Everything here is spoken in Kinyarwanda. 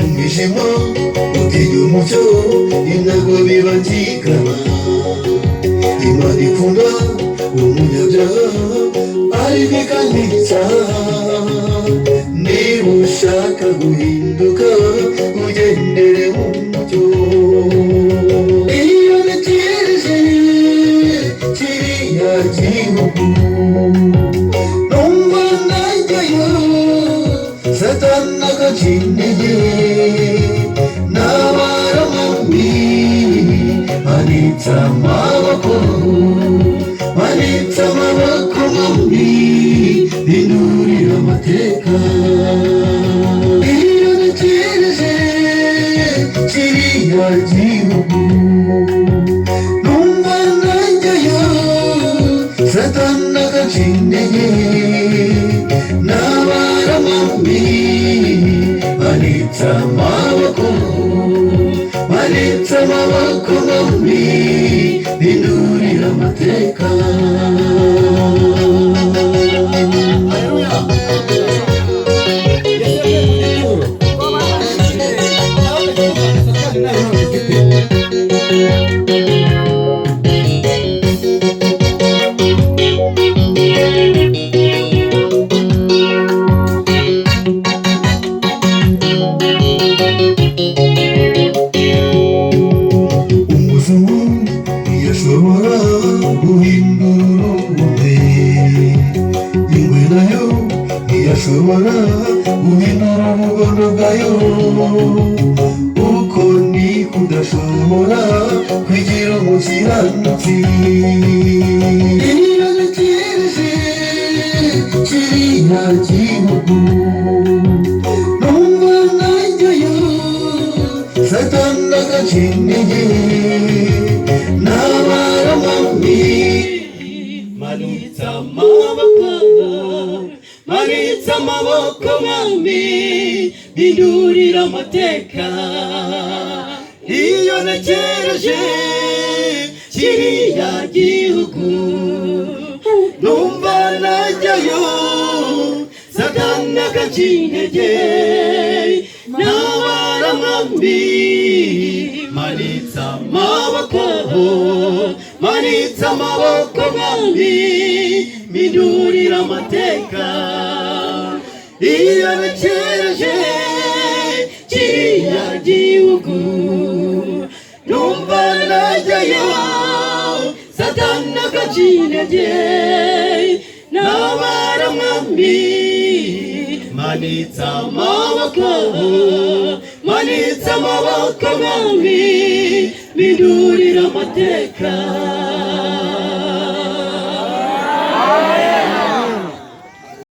umwijima uteye umucyo intago bibagirana Imana ikunda umunyabyaha ariko ikanyica niba ushaka guhinduka ugendere mu mucyo iyo ntegereje kiriya gihugu numva najyayo Satani agacinege n'abaramambi manitse amaboko mambi bindurira amateka iyo ntegereje kiriya gihugu numva najyayo Satani agacinege n'abaramambi manitse amaboko mambi bindurira amateka ntiyashobora guhindura urubuye ingwe nayo ntiyashobora guhindura ubugondo bwayo uko ni kudashobora kwigira umukiranutsi iyo ntegereje kiriya gihugu numva najyayo Satani agacinege n'abaramambi manitse amaboko mambi bindurira amateka iyo ntegereje kiriya gihugu numva najyayo Satani agacinege n'abaramambi manitse amaboko mambi bindurira amateka iyo ntegereje kiriya gihugu numva najyayo Satani agacinege n'abaramambi manitse amaboko mambi bindurira amateka